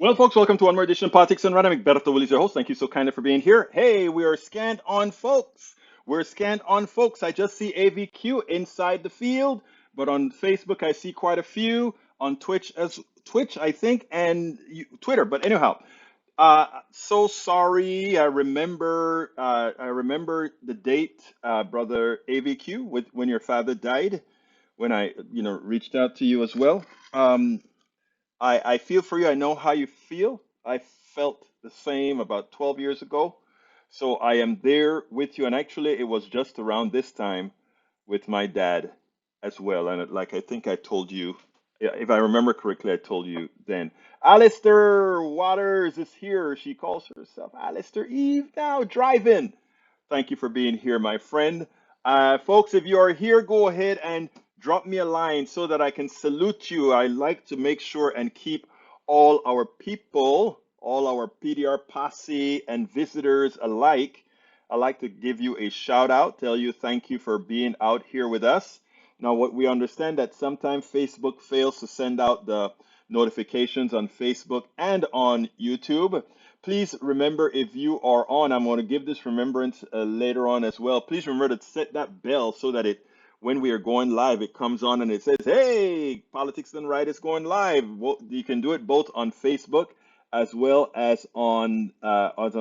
Well, folks, welcome to one more edition of Politics and Run. I'm Egberto Willies, your host. Thank you so kindly for being here. Hey, we are scanned on, folks. We're scanned on, folks. I just see AVQ inside the field, but on Facebook I see quite a few. On Twitch, I think, and Twitter. But anyhow, so sorry. I remember the date, brother AVQ, when your father died. When I, reached out to you as well. I feel for you. I know how you feel. I felt the same about 12 years ago. So I am there with you. And actually, it was just around this time with my dad as well. And like I think I told you, yeah, if I remember correctly, I told you then. Alistair Waters is here. She calls herself Alistair Eve now, driving. Thank you for being here, my friend. Folks, if you are here, go ahead and drop me a line so that I can salute you. I like to make sure and keep all our people, all our PDR posse and visitors alike. I like to give you a shout out, tell you thank you for being out here with us. Now, what we understand that sometimes Facebook fails to send out the notifications on Facebook and on YouTube. Please remember, if you are on, I'm going to give this remembrance later on as well. Please remember to set that bell so that when we are going live, it comes on and it says, "Hey, Politics Done Right is going live." Well, you can do it both on Facebook as well as on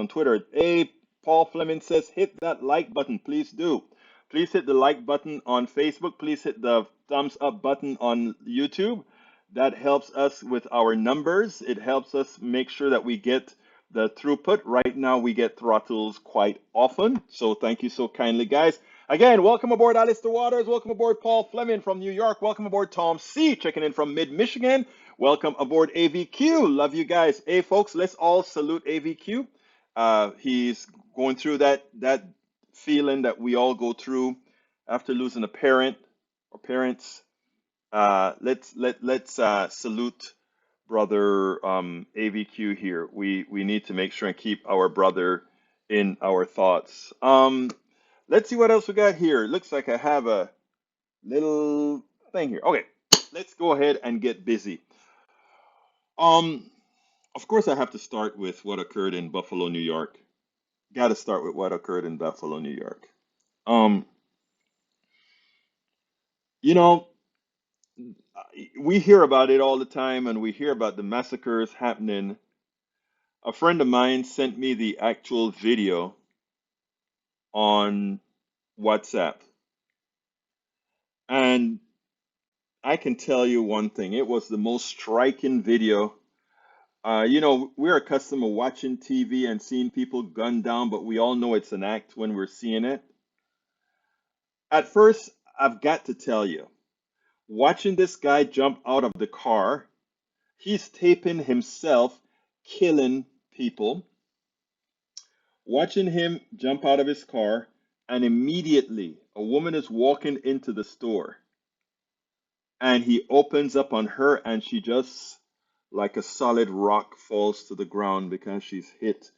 Twitter. Hey, Paul Fleming says, "Hit that like button, please do." Please hit the like button on Facebook. Please hit the thumbs up button on YouTube. That helps us with our numbers. It helps us make sure that we get the throughput. Right now, we get throttles quite often. So thank you so kindly, guys. Again, welcome aboard Alistair Waters. Welcome aboard Paul Fleming from New York. Welcome aboard Tom C. checking in from mid-Michigan. Welcome aboard AVQ. Love you guys. Hey, folks, let's all salute AVQ. He's going through that feeling that we all go through after losing a parent or parents. Let's salute brother AVQ here. We need to make sure and keep our brother in our thoughts. Let's see what else we got here. Looks like I have a little thing here. Okay, let's go ahead and get busy. Um, of course, I have to start with what occurred in Buffalo, New York. Got to start with what occurred in Buffalo, New York. Um, you know, we hear about it all the time, and we hear about the massacres happening. A friend of mine sent me the actual video on WhatsApp, and I can tell you one thing. It was the most striking video. We're accustomed to watching TV and seeing people gunned down, but we all know it's an act when we're seeing it. At first, I've got to tell you, watching this guy jump out of the car, he's taping himself killing people. Watching him jump out of his car, and immediately a woman is walking into the store, and he opens up on her, and she just, like a solid rock, falls to the ground because she's hit,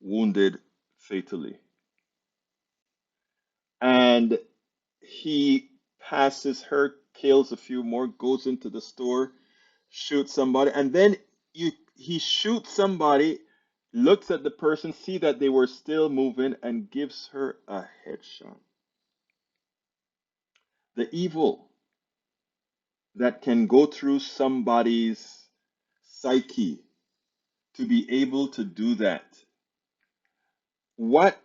wounded fatally. And he passes her, kills a few more, goes into the store, shoots somebody, and then he shoots somebody, looks at the person, see that they were still moving, and gives her a headshot. The evil that can go through somebody's psyche to be able to do that. What,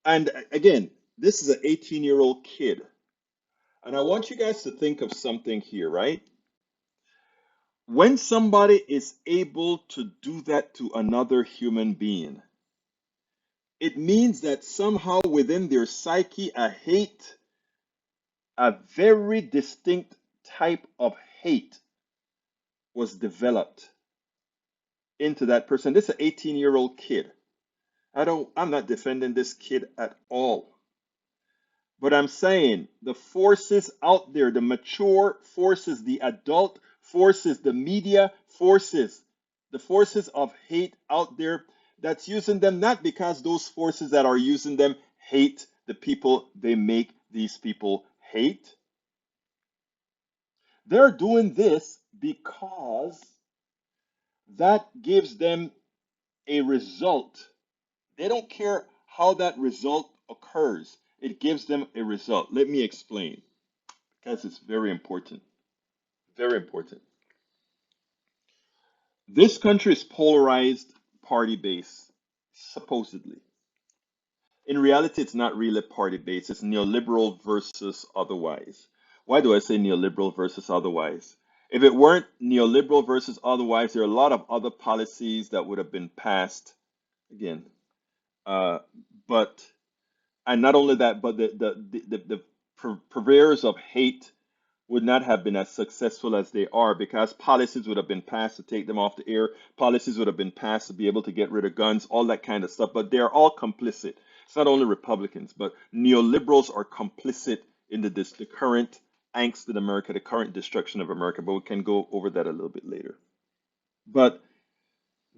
and again, this is an 18-year-old kid. And I want you guys to think of something here, right? When somebody is able to do that to another human being, it means that somehow within their psyche, a very distinct type of hate was developed into that person. This is an 18-year-old kid. I'm not defending this kid at all. But I'm saying the forces out there, the mature forces, the adult forces, the media forces, the forces of hate out there that's using them, not because those forces that are using them hate the people they make these people hate. They're doing this because that gives them a result. They don't care how that result occurs. It gives them a result. Let me explain because it's very important. Very important. This country is polarized party based, supposedly. In reality, it's not really party based. It's neoliberal versus otherwise. Why do I say neoliberal versus otherwise? If it weren't neoliberal versus otherwise, there are a lot of other policies that would have been passed again. Uh, but and not only that, but the purveyors of hate would not have been as successful as they are because policies would have been passed to take them off the air. Policies would have been passed to be able to get rid of guns, all that kind of stuff. But they're all complicit. It's not only Republicans, but neoliberals are complicit in the current angst in America, the current destruction of America. But we can go over that a little bit later. But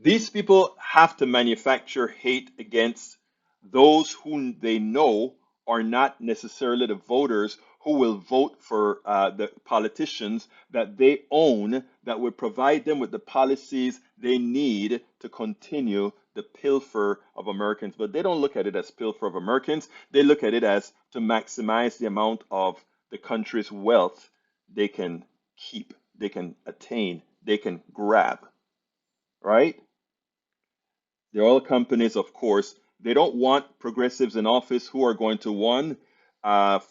these people have to manufacture hate against those whom they know are not necessarily the voters who will vote for the politicians that they own that would provide them with the policies they need to continue the pilfer of Americans. But they don't look at it as pilfer of Americans. They look at it as to maximize the amount of the country's wealth they can keep, they can attain, they can grab, right? The oil companies, of course, they don't want progressives in office who are going to, one,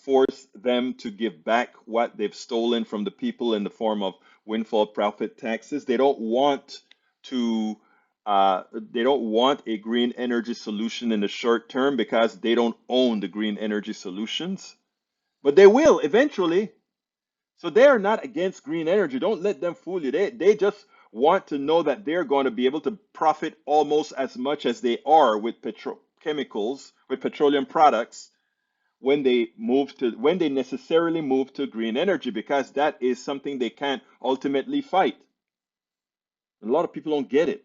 force them to give back what they've stolen from the people in the form of windfall profit taxes. They don't want a green energy solution in the short term because they don't own the green energy solutions. But they will eventually. So they are not against green energy. Don't let them fool you. They just want to know that they're going to be able to profit almost as much as they are with petrochemicals, with petroleum products when they necessarily move to green energy because that is something they can't ultimately fight. A lot of people don't get it.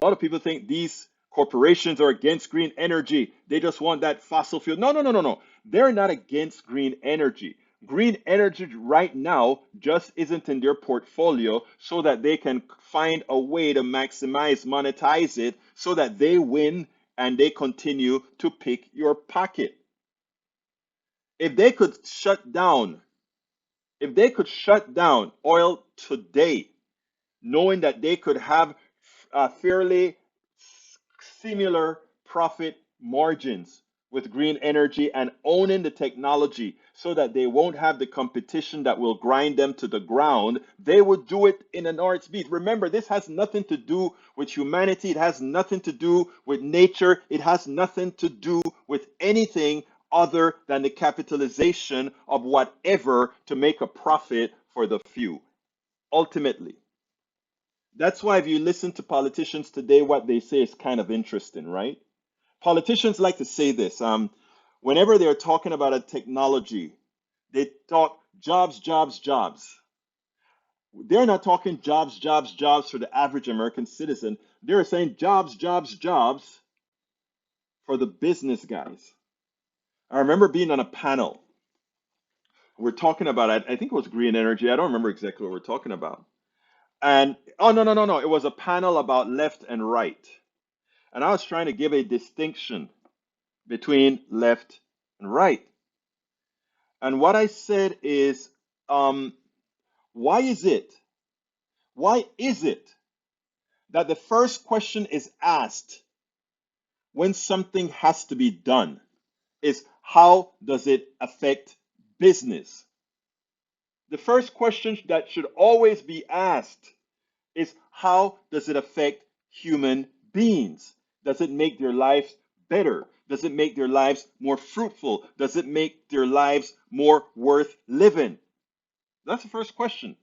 A lot of people think these corporations are against green energy. They just want that fossil fuel. No, no, no, no, no. They're not against green energy. Green energy right now just isn't in their portfolio so that they can find a way to maximize, monetize it so that they win and they continue to pick your pocket. If they could shut down, if they could shut down oil today, knowing that they could have fairly similar profit margins with green energy and owning the technology so that they won't have the competition that will grind them to the ground, they would do it in an heartbeat. Remember, this has nothing to do with humanity. It has nothing to do with nature. It has nothing to do with anything other than the capitalization of whatever to make a profit for the few. Ultimately, that's why if you listen to politicians today, what they say is kind of interesting, right? Politicians like to say this. Whenever they're talking about a technology, they talk jobs, jobs, jobs. They're not talking jobs, jobs, jobs for the average American citizen. They're saying jobs, jobs, jobs for the business guys. I remember being on a panel. We're talking about, I think it was green energy. I don't remember exactly what we're talking about. And, oh, no, no, no, no. It was a panel about left and right. And I was trying to give a distinction between left and right. And what I said is, um, why is it? Why is it that the first question is asked when something has to be done is how does it affect business? The first question that should always be asked is how does it affect human beings? Does it make their lives better? Does it make their lives more fruitful? Does it make their lives more worth living? That's the first question.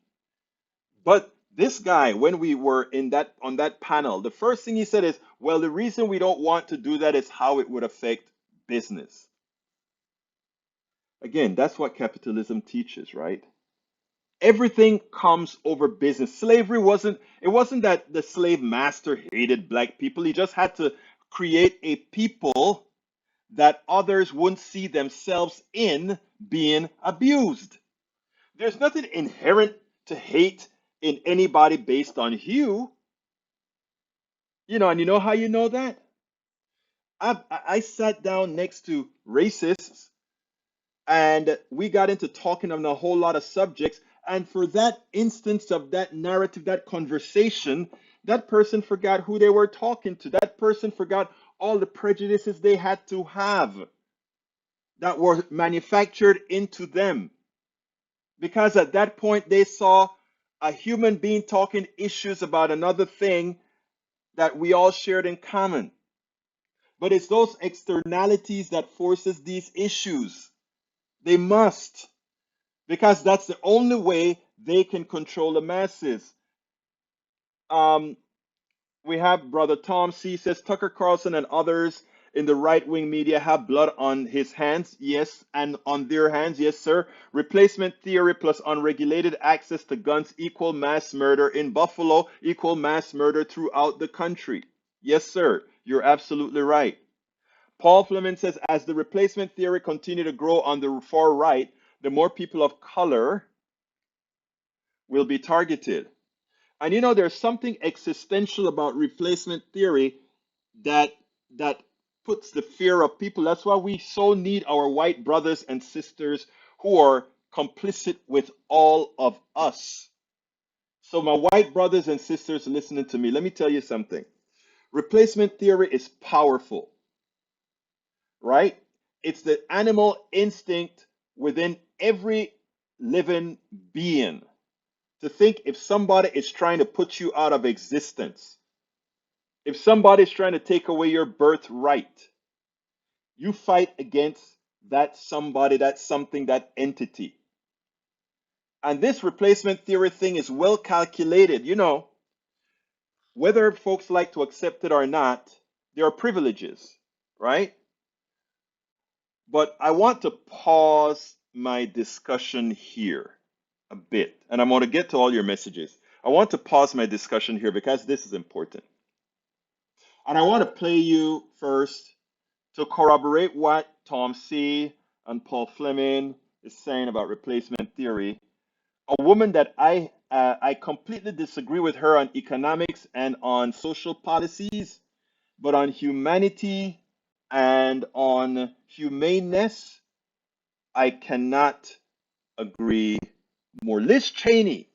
But this guy, when we were in that on that panel, the first thing he said is, well, the reason we don't want to do that is how it would affect business. Again, that's what capitalism teaches, right? Everything comes over business. Slavery wasn't, it wasn't that the slave master hated black people. He just had to create a people that others wouldn't see themselves in being abused. There's nothing inherent to hate in anybody based on hue. And you know how you know that? I sat down next to racists and we got into talking on a whole lot of subjects. And for that instance of that narrative, that conversation, that person forgot who they were talking to. That person forgot all the prejudices they had to have that were manufactured into them. Because at that point, they saw a human being talking issues about another thing that we all shared in common. But it's those externalities that forces these issues. They must, because that's the only way they can control the masses. Um, we have Brother Tom C says Tucker Carlson and others in the right wing media have blood on his hands. Yes, and on their hands. Yes, sir. Replacement theory plus unregulated access to guns equal mass murder in Buffalo, equal mass murder throughout the country. Yes, sir. You're absolutely right. Paul Fleming says as the replacement theory continue to grow on the far right, the more people of color will be targeted. And there's something existential about replacement theory that that puts the fear of people. That's why we so need our white brothers and sisters who are complicit with all of us. So my white brothers and sisters listening to me, let me tell you something. Replacement theory is powerful, right? It's the animal instinct within every living being to think if somebody is trying to put you out of existence, if somebody's trying to take away your birthright, you fight against that somebody, that something, that entity. And this replacement theory thing is well calculated. Whether folks like to accept it or not, there are privileges, right? But I want to pause my discussion here a bit, and I'm going to get to all your messages. I want to pause my discussion here because this is important. And I want to play you first to corroborate what Tom C. and Paul Fleming is saying about replacement theory. A woman that I completely disagree with her on economics and on social policies, but on humanity and on humaneness, I cannot agree more. Liz Cheney,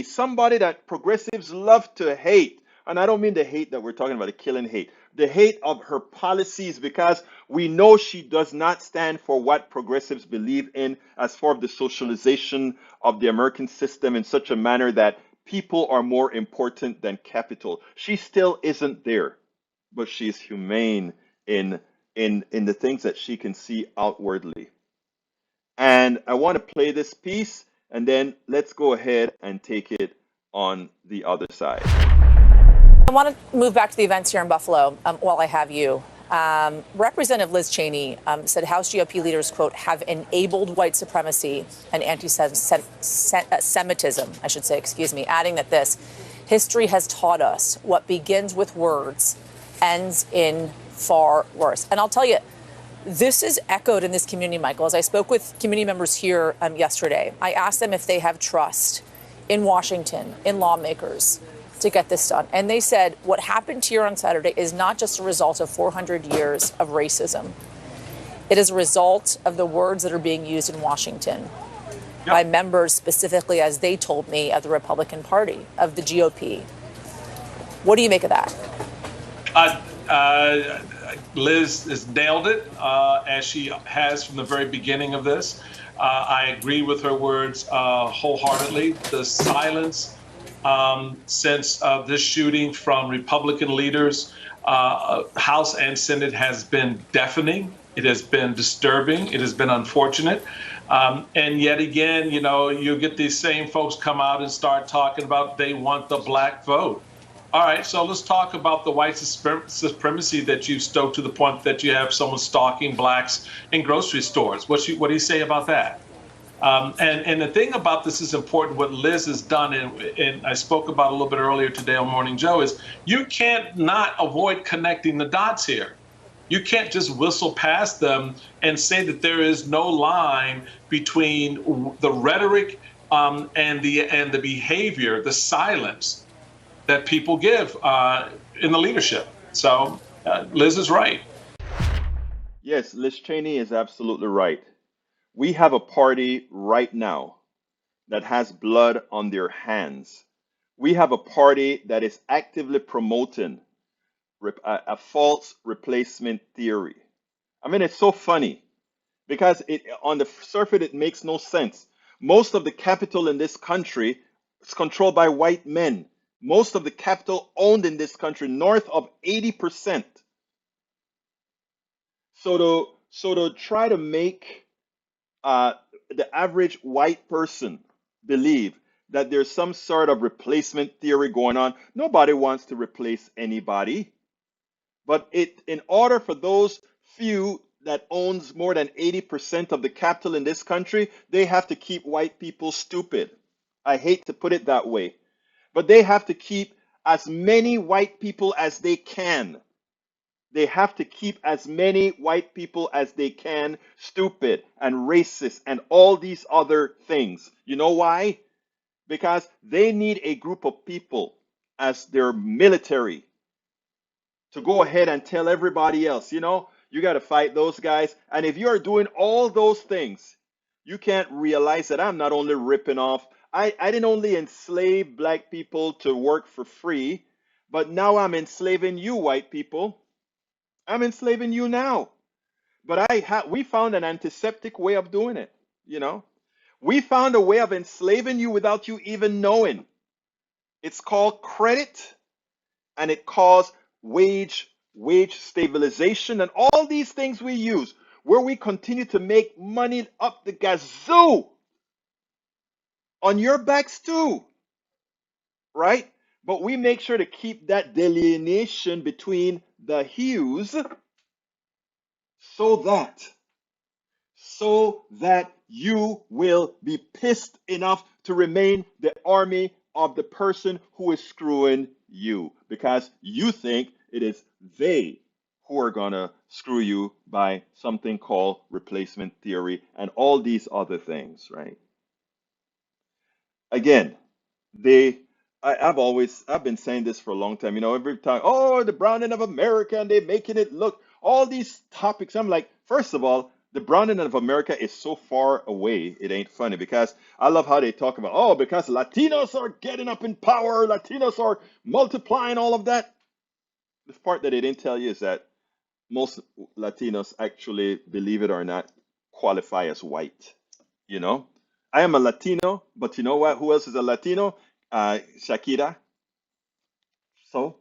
somebody that progressives love to hate. And I don't mean the hate that we're talking about, the killing hate. The hate of her policies, because we know she does not stand for what progressives believe in as far as the socialization of the American system in such a manner that people are more important than capital. She still isn't there, but she's humane in the things that she can see outwardly. And I want to play this piece, and then let's go ahead and take it on the other side. I want to move back to the events here in Buffalo while I have you. Representative Liz Cheney said House GOP leaders, quote, have enabled white supremacy and anti-Semitism, I should say, adding that this history has taught us what begins with words ends in far worse. And I'll tell you, this is echoed in this community, Michael. As I spoke with community members here yesterday, I asked them if they have trust in Washington, in lawmakers, to get this done. And they said what happened here on Saturday is not just a result of 400 years of racism. It is a result of the words that are being used in Washington by members, specifically, as they told me, of the Republican Party, of the GOP. What do you make of that? Liz has nailed it, as she has from the very beginning of this. I agree with her words wholeheartedly. The silence since this shooting from Republican leaders, House and Senate, has been deafening. It has been disturbing. It has been unfortunate. And yet again, you get these same folks come out and start talking about they want the black vote. All right, so let's talk about the white supremacy that you stoked to the point that you have someone stalking blacks in grocery stores. What do you say about that? And the thing about this is important, what Liz has done, and I spoke about a little bit earlier today on Morning Joe, is you can't not avoid connecting the dots here. You can't just whistle past them and say that there is no line between the rhetoric and the behavior, the silence that people give in the leadership. So Liz is right. Yes, Liz Cheney is absolutely right. We have a party right now that has blood on their hands. We have a party that is actively promoting a false replacement theory. I mean, it's so funny because on the surface it makes no sense. Most of the capital in this country is controlled by white men. Most of the capital owned in this country, north of 80%. So to try to make uh, the average white person believe that there's some sort of replacement theory going on, nobody wants to replace anybody. But in order for those few that owns more than 80% of the capital in this country, they have to keep white people stupid. I hate to put it that way, but they have to keep as many white people as they can. They have to keep as many white people as they can stupid and racist and all these other things. You know why? Because they need a group of people as their military to go ahead and tell everybody else, you got to fight those guys. And if you're doing all those things, you can't realize that I'm not only ripping off, I didn't only enslave black people to work for free, but now I'm enslaving you, white people. I'm enslaving you now. But we found an antiseptic way of doing it, you know? We found a way of enslaving you without you even knowing. It's called credit, and it calls wage stabilization, and all these things we use where we continue to make money up the gazoo on your backs too, right? But we make sure to keep that delineation between the hues so that so that you will be pissed enough to remain the army of the person who is screwing you because you think it is they who are going to screw you by something called replacement theory and all these other things, right? Again, they I've been saying this for a long time. Every time, oh, the browning of America, and they're making it look all these topics. I'm like, first of all, the browning of America is so far away, it ain't funny because I love how they talk about, oh, because Latinos are getting up in power, Latinos are multiplying, all of that. The part that they didn't tell you is that most Latinos actually, believe it or not, qualify as white. You know, I am a Latino, but you know what? Who else is a Latino? Shakira. So,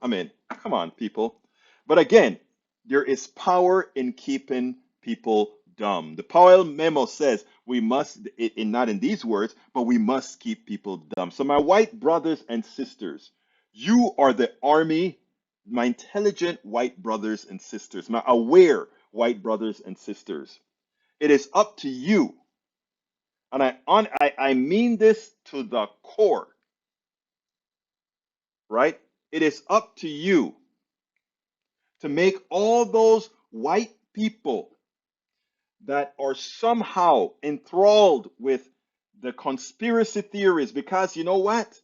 I mean, come on, people. But again, there is power in keeping people dumb. The Powell memo says we must, not in these words, but we must keep people dumb. So, my white brothers and sisters, you are the army, my intelligent white brothers and sisters, my aware white brothers and sisters. It is up to you, and I mean this to the core, right? It is up to you to make all those white people that are somehow enthralled with the conspiracy theories, because you know what?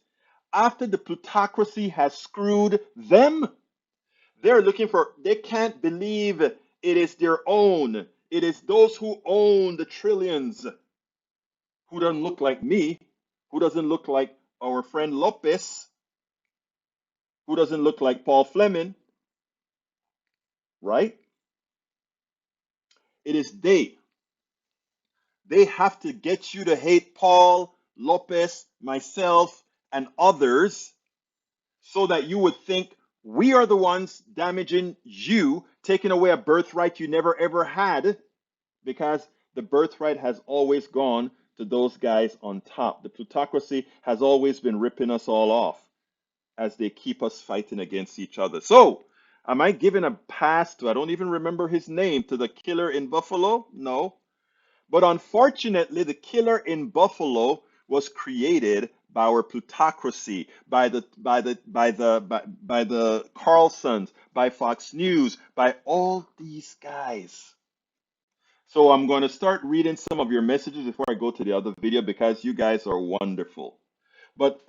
After the plutocracy has screwed them, they can't believe it is their own. It is those who own the trillions who doesn't look like me, who doesn't look like our friend Lopez, who doesn't look like Paul Fleming, right? It is they. They have to get you to hate Paul, Lopez, myself, and others so that you would think we are the ones damaging you, taking away a birthright you never ever had, because the birthright has always gone to those guys on top. The plutocracy has always been ripping us all off as they keep us fighting against each other. So, am I giving a pass to, I don't even remember his name, to the killer in Buffalo? No. But unfortunately, the killer in Buffalo was created by our plutocracy, by the Carlsons, by Fox News, by all these guys. So I'm going to start reading some of your messages before I go to the other video because you guys are wonderful. But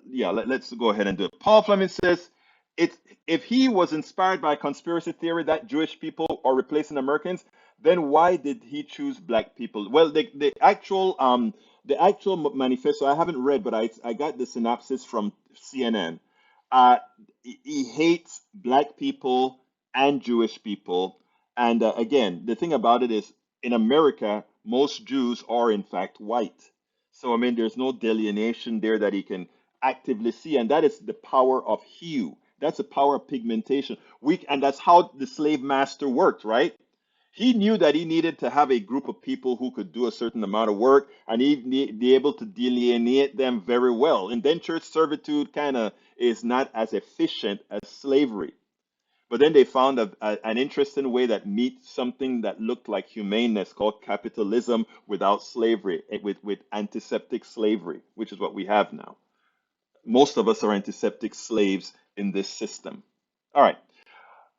yeah, let's go ahead and do it. Paul Fleming says it's if he was inspired by conspiracy theory that Jewish people are replacing Americans, then why did he choose black people? Well, the actual manifesto I haven't read, but I got the synopsis from CNN. Uh, he hates black people and Jewish people, and again, the thing about it is in America, most Jews are in fact white. So, I mean, there's no delineation there that he can actively see. And that is the power of hue. That's the power of pigmentation. And that's how the slave master worked, right? He knew that he needed to have a group of people who could do a certain amount of work and he'd be able to delineate them very well. Indentured servitude kind of is not as efficient as slavery. But then they found an interesting way that meets something that looked like humaneness called capitalism without slavery, with antiseptic slavery, which is what we have now. Most of us are antiseptic slaves in this system. All right.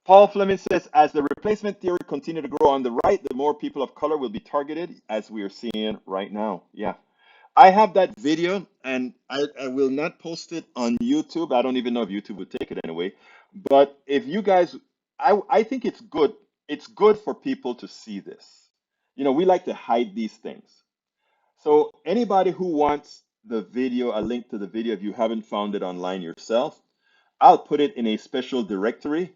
Paul Fleming says, as the replacement theory continue to grow on the right, the more people of color will be targeted, as we are seeing right now. Yeah. I have that video and I will not post it on YouTube. I don't even know if YouTube would take it anyway. But if you guys, I think it's good. It's good for people to see this. You know, we like to hide these things. So anybody who wants the video, a link to the video, if you haven't found it online yourself, I'll put it in a special directory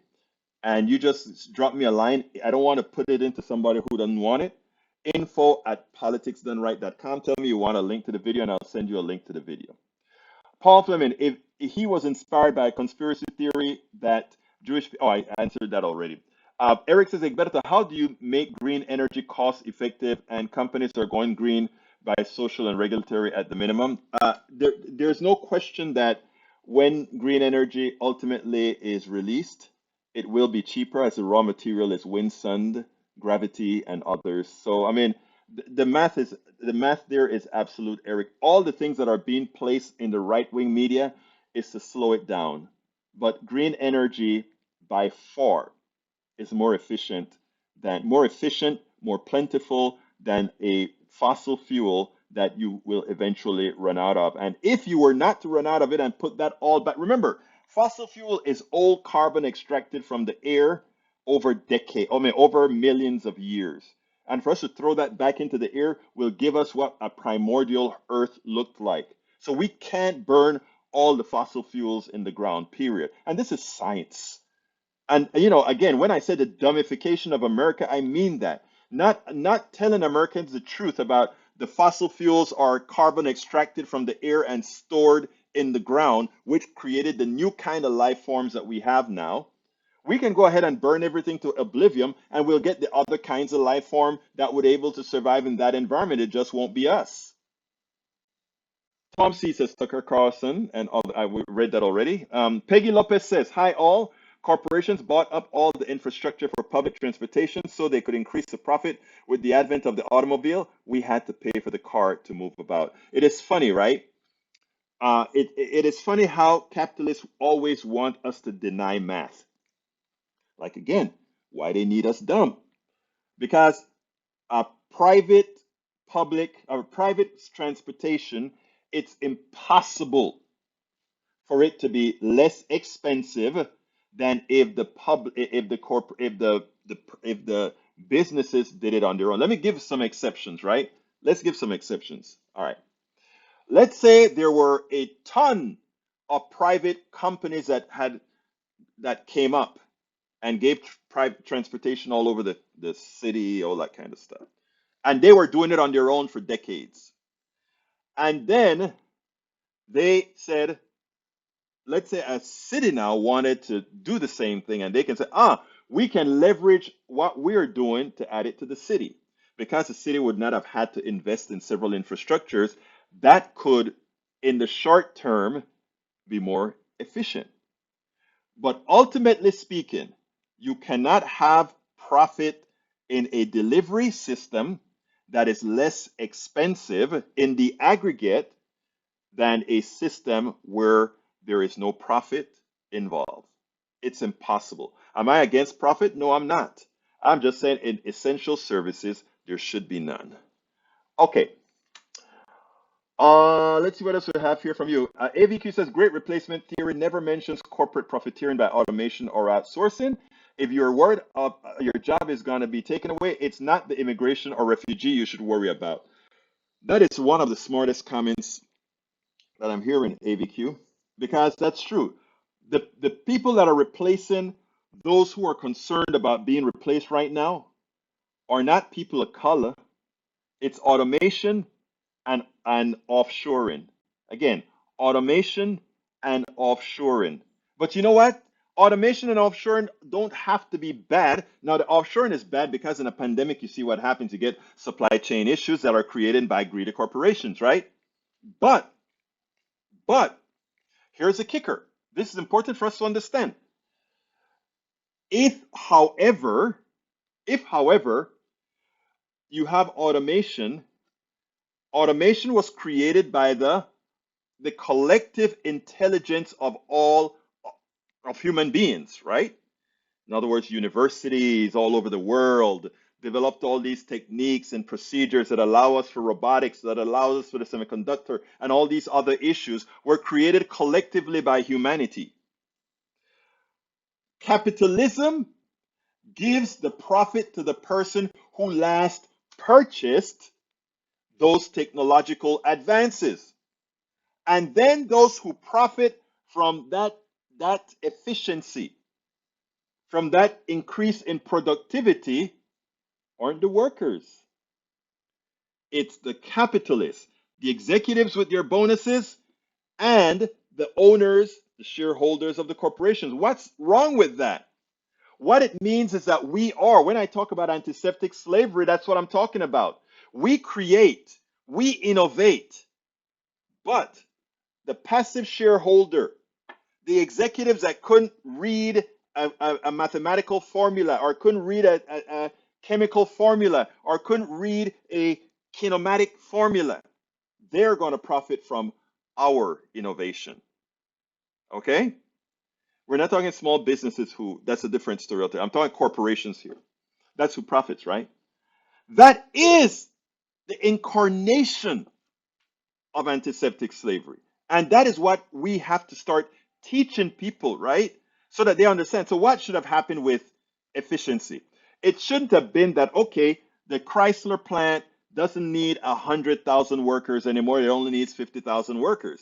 and you just drop me a line. I don't want to put it into somebody who doesn't want it. info@politicsdoneright.com. Tell me you want a link to the video, and I'll send you a link to the video. Paul Fleming, if he was inspired by a conspiracy theory that Jewish, oh, I answered that already. Eric says, Egberto, how do you make green energy cost effective and companies are going green by social and regulatory at the minimum? There's no question that when green energy ultimately is released, it will be cheaper as the raw material is wind, sun, gravity, and others. So, I mean, the math there is absolute, Eric. All the things that are being placed in the right-wing media is to slow it down. But green energy by far is more efficient, more plentiful than a fossil fuel that you will eventually run out of. And if you were not to run out of it and put that all back, remember, fossil fuel is old carbon extracted from the air over millions of years. And for us to throw that back into the air will give us what a primordial Earth looked like. So we can't burn all the fossil fuels in the ground, period. And this is science. And you know, again, when I said the dumbification of America, I mean that. Not telling Americans the truth about the fossil fuels are carbon extracted from the air and stored in the ground, which created the new kind of life forms that we have now. We can go ahead and burn everything to oblivion and we'll get the other kinds of life form that would able to survive in that environment. It just won't be us. Tom C says Tucker Carlson, and I read that already. Peggy Lopez says, hi all. Corporations bought up all the infrastructure for public transportation so they could increase the profit. With the advent of the automobile, we had to pay for the car to move about. It is funny, right? It is funny how capitalists always want us to deny math. Like again, why they need us dumb? Because a private transportation, it's impossible for it to be less expensive than if the pub if the corp if the businesses did it on their own. Let me give some exceptions, right? Let's give some exceptions. All right. Let's say there were a ton of private companies that came up and gave private transportation all over the city, all that kind of stuff. And they were doing it on their own for decades. And then they said, let's say a city now wanted to do the same thing, and they can say, we can leverage what we're doing to add it to the city. Because the city would not have had to invest in several infrastructures, that could, in the short term, be more efficient. But ultimately speaking, you cannot have profit in a delivery system that is less expensive in the aggregate than a system where there is no profit involved. It's impossible. Am I against profit? No, I'm not. I'm just saying in essential services, there should be none. Okay. Let's see what else we have here from you. AVQ says great replacement theory never mentions corporate profiteering by automation or outsourcing. If you're worried your job is going to be taken away, it's not the immigration or refugee you should worry about. That is one of the smartest comments that I'm hearing, AVQ, because that's true. The people that are replacing those who are concerned about being replaced right now are not people of color. It's automation and offshoring. Again, automation and offshoring. But you know what? Automation and offshoring don't have to be bad. Now, the offshoring is bad because in a pandemic, you see what happens. You get supply chain issues that are created by greedy corporations, right? But, but here's the kicker. This is important for us to understand. If, however, you have automation, automation was created by the collective intelligence of all of human beings, right? In other words, universities all over the world developed all these techniques and procedures that allow us for robotics, that allow us for the semiconductor, and all these other issues were created collectively by humanity. Capitalism gives the profit to the person who last purchased those technological advances. And then those who profit from that efficiency, from that increase in productivity, aren't the workers. It's the capitalists, the executives with their bonuses, and the owners, the shareholders of the corporations. What's wrong with that? What it means is that when I talk about antiseptic slavery, that's what I'm talking about. We create, we innovate, but the passive shareholder, the executives that couldn't read a mathematical formula or couldn't read a chemical formula or couldn't read a kinematic formula, they're going to profit from our innovation. Okay? We're not talking small businesses that's a different story. I'm talking corporations here. That's who profits, right? That is the incarnation of antiseptic slavery. And that is what we have to start teaching people, right? So that they understand. So, what should have happened with efficiency? It shouldn't have been that, okay, the Chrysler plant doesn't need 100,000 workers anymore, it only needs 50,000 workers.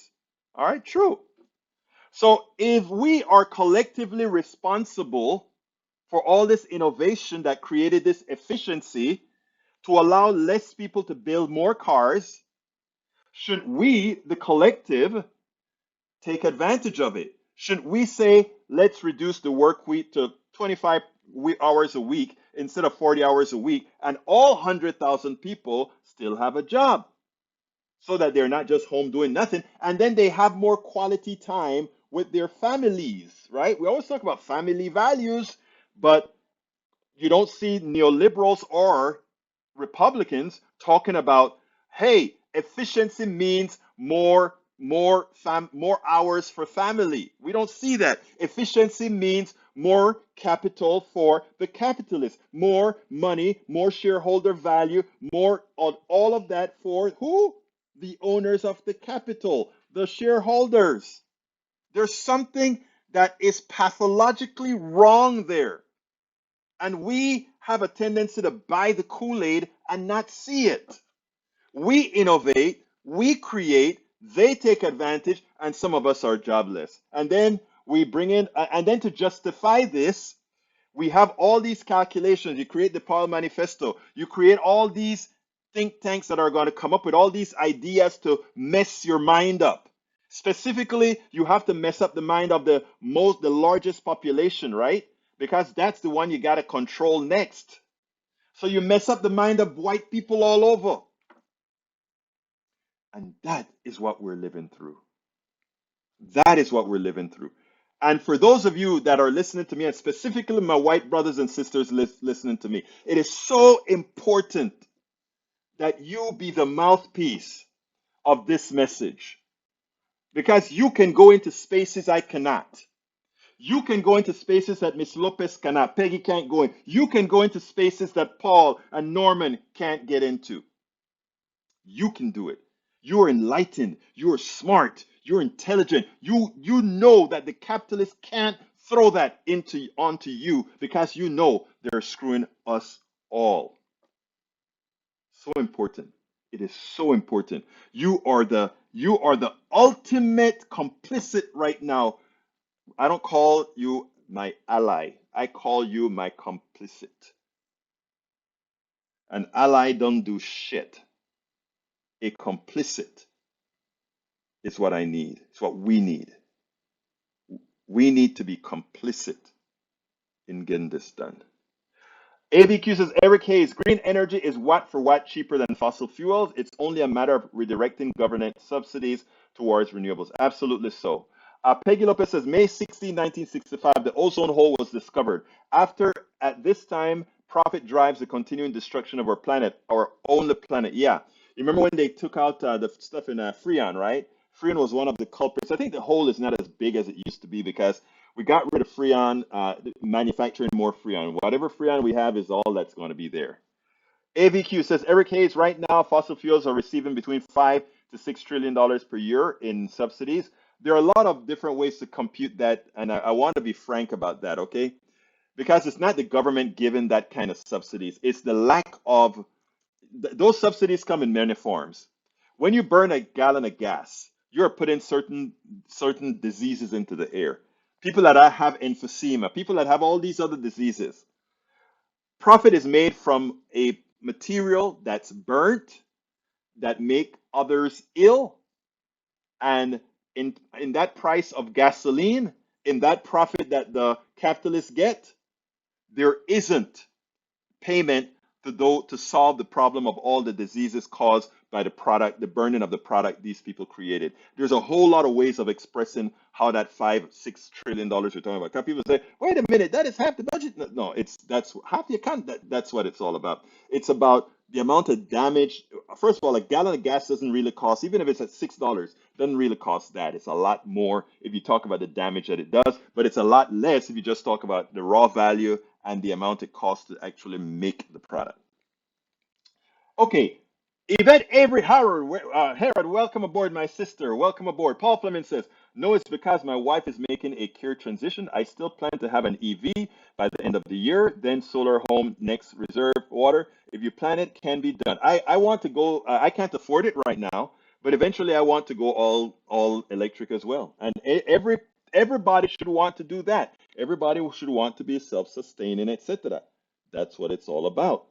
All right, true. So, if we are collectively responsible for all this innovation that created this efficiency to allow less people to build more cars, should we, the collective, take advantage of it? Should we say, let's reduce the work week to 25 hours a week instead of 40 hours a week, and all 100,000 people still have a job so that they're not just home doing nothing, and then they have more quality time with their families, right? We always talk about family values, but you don't see neoliberals or Republicans talking about, hey, efficiency means more hours for family. We don't see that. Efficiency means more capital for the capitalists, more money, more shareholder value, more on all of that for who? The owners of the capital, the shareholders. There's something that is pathologically wrong there. And we have a tendency to buy the Kool-Aid and not see it. We innovate, we create, they take advantage, and some of us are jobless. And then we bring in, and then to justify this, we have all these calculations. You create the Powell Manifesto, you create all these think tanks that are going to come up with all these ideas to mess your mind up. Specifically, you have to mess up the mind of the largest population, right? Because that's the one you got to control next. So you mess up the mind of white people all over. And that is what we're living through. That is what we're living through. And for those of you that are listening to me, and specifically my white brothers and sisters listening to me, it is so important that you be the mouthpiece of this message. Because you can go into spaces I cannot. You can go into spaces that Miss Lopez cannot. Peggy can't go in. You can go into spaces that Paul and Norman can't get into. You can do it. You're enlightened. You're smart. You're intelligent. You know that the capitalists can't throw that into onto you because you know they're screwing us all. So important. It is so important. You are the ultimate complicit right now. I don't call you my ally. I call you my complicit. An ally don't do shit. A complicit is what I need. It's what we need. We need to be complicit in getting this done. ABQ says Eric Hayes, green energy is watt for watt cheaper than fossil fuels. It's only a matter of redirecting government subsidies towards renewables. Absolutely so. Peggy Lopez says May 16, 1965, the ozone hole was discovered. At this time, profit drives the continuing destruction of our planet, our only planet. Yeah. You remember when they took out the stuff in Freon, right? Freon was one of the culprits. I think the hole is not as big as it used to be because we got rid of Freon, manufacturing more Freon. Whatever Freon we have is all that's going to be there. AVQ says Eric Hayes, right now fossil fuels are receiving between $5 to $6 trillion per year in subsidies. There are a lot of different ways to compute that, and I want to be frank about that, okay? Because it's not the government giving that kind of subsidies. It's the lack of those subsidies come in many forms. When you burn a gallon of gas, you're putting certain diseases into the air. People that have emphysema, people that have all these other diseases. Profit is made from a material that's burnt that make others ill, and in that price of gasoline, in that profit that the capitalists get, there isn't payment to solve the problem of all the diseases caused by the product, the burning of the product these people created. There's a whole lot of ways of expressing how that $5-6 trillion we're talking about. Because people say, wait a minute, that is half the budget. No, that's half the account. That's what it's all about. It's about the amount of damage. First of all, a gallon of gas doesn't really cost, even if it's at $6, doesn't really cost that. It's a lot more if you talk about the damage that it does, but it's a lot less if you just talk about the raw value and the amount it costs to actually make the product. Okay, Yvette Avery Herod, welcome aboard, my sister. Welcome aboard. Paul Fleming says, no, it's because my wife is making a career transition. I still plan to have an EV by the end of the year, then solar home next, reserve water. If you plan it, can be done. I want to go, I can't afford it right now, but eventually I want to go all electric as well. And everybody should want to do that. Everybody should want to be self-sustaining, etc. That's what it's all about.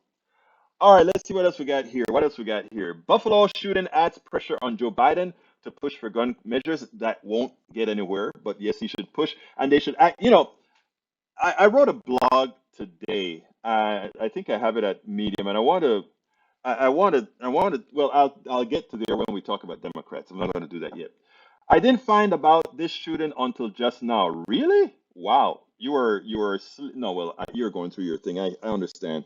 All right, let's see what else we got here. What else we got here? Buffalo shooting adds pressure on Joe Biden to push for gun measures that won't get anywhere. But yes, he should push, and they should act. I wrote a blog today. I think I have it at Medium, and I want to. I wanted. I wanted. Well, I'll get to there when we talk about Democrats. I'm not going to do that yet. I didn't find about this shooting until just now. Really? Wow. No. Well, you're going through your thing. I understand.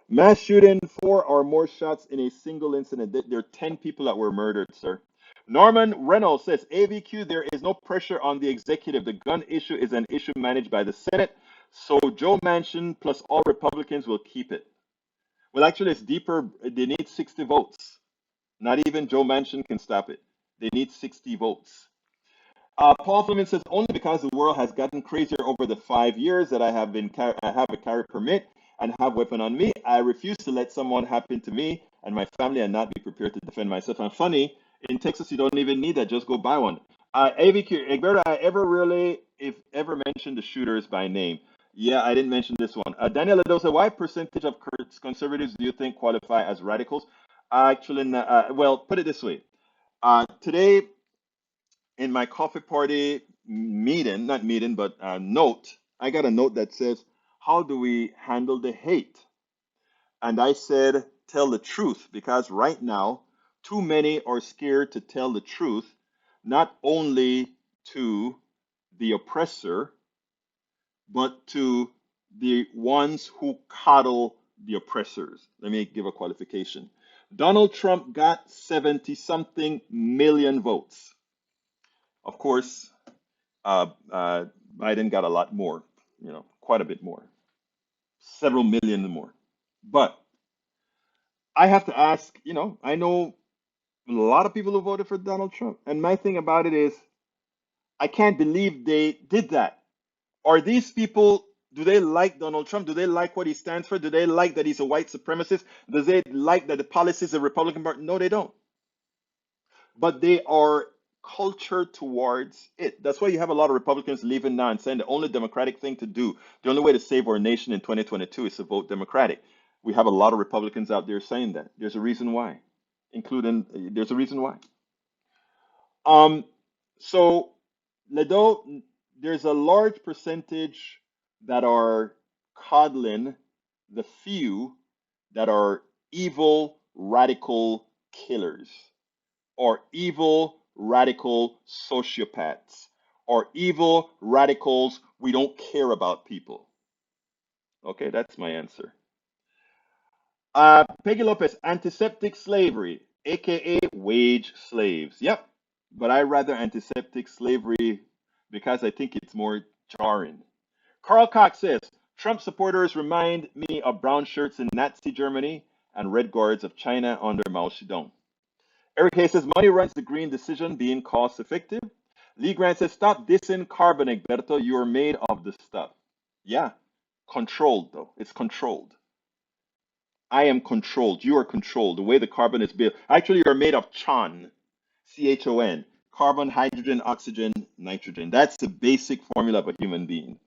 Mass shooting, four or more shots in a single incident. There are 10 people that were murdered, sir. Norman Reynolds says, AVQ, there is no pressure on the executive. The gun issue is an issue managed by the Senate. So Joe Manchin plus all Republicans will keep it. Well, actually, it's deeper. They need 60 votes. Not even Joe Manchin can stop it. They need 60 votes. Paul Fleming says only because the world has gotten crazier over the 5 years that I have a carry permit and have weapon on me. I refuse to let someone happen to me and my family and not be prepared to defend myself. And funny, in Texas you don't even need that. Just go buy one. AVQ, Egberto, if ever mentioned the shooters by name? Yeah, I didn't mention this one. Daniel Adosa, why percentage of conservatives do you think qualify as radicals? Actually, well, put it this way. Today in my coffee party meeting, not meeting, but note, I got a note that says, how do we handle the hate? And I said, tell the truth, because right now, too many are scared to tell the truth, not only to the oppressor, but to the ones who coddle the oppressors. Let me give a qualification. Donald Trump got 70 something million votes. Of course, Biden got a lot more, quite a bit more, several million more. But I have to ask, I know A lot of people who voted for Donald Trump. And my thing about it is, I can't believe they did that. Are these people, do they like Donald Trump? Do they like what he stands for? Do they like that he's a white supremacist? Do they like that the policies of the Republican Party? No, they don't. But they are cultured towards it. That's why you have a lot of Republicans leaving now and saying the only Democratic thing to do, the only way to save our nation in 2022 is to vote Democratic. We have a lot of Republicans out there saying that. There's a reason why, including, there's a reason why. Um, so, Ledo, there's a large percentage that are coddling the few that are evil, radical killers, or evil, radical sociopaths, or evil radicals. We don't care about people. Okay, that's my answer. Peggy Lopez, antiseptic slavery, aka wage slaves. Yep, but I rather antiseptic slavery because I think it's more jarring. Carl Cox says Trump supporters remind me of brown shirts in Nazi Germany and red guards of China under Mao Zedong. Eric Hayes says money runs the green decision being cost effective. Lee Grant says stop dissing carbon, Egberto. You are made of the stuff. Yeah, controlled though. It's controlled. I am controlled. You are controlled. The way the carbon is built. Actually, you're made of CHON, CHON, carbon, hydrogen, oxygen, nitrogen. That's the basic formula of a human being.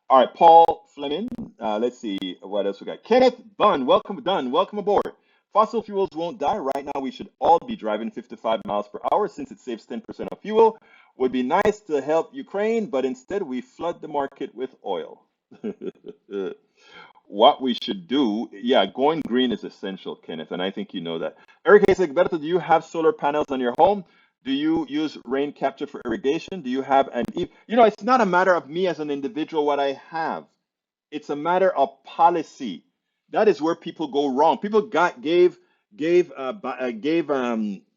All right, Paul Fleming. Let's see what else we got. Kenneth Bunn, welcome, Dunn. Welcome aboard. Fossil fuels won't die. Right now, we should all be driving 55 miles per hour since it saves 10% of fuel. Would be nice to help Ukraine, but instead we flood the market with oil. What we should do, yeah, going green is essential, Kenneth, and I think you know that. Eric Hayes, Berto, do you have solar panels on your home? Do you use rain capture for irrigation? Do you have an, you know, it's not a matter of me as an individual what I have. It's a matter of policy. That is where people go wrong. People gave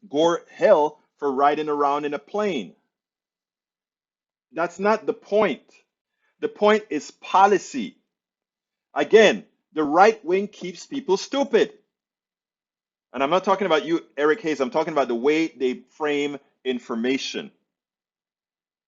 Gore hell for riding around in a plane. That's not the point. The point is policy. Again, the right wing keeps people stupid. And I'm not talking about you, Eric Hayes. I'm talking about the way they frame information.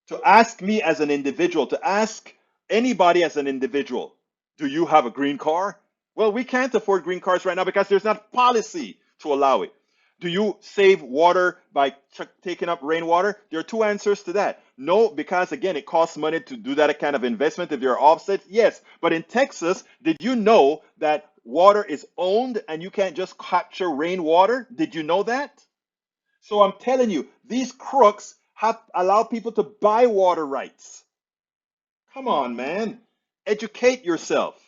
To ask me as an individual, to ask anybody as an individual, do you have a green car? Well, we can't afford green cars right now because there's not policy to allow it. Do you save water by taking up rainwater? There are two answers to that. No, because again, it costs money to do that kind of investment. If there are offsets, yes. But in Texas, did you know that water is owned and you can't just capture rainwater? Did you know that? So I'm telling you, these crooks have allowed people to buy water rights. Come on, man. Educate yourself.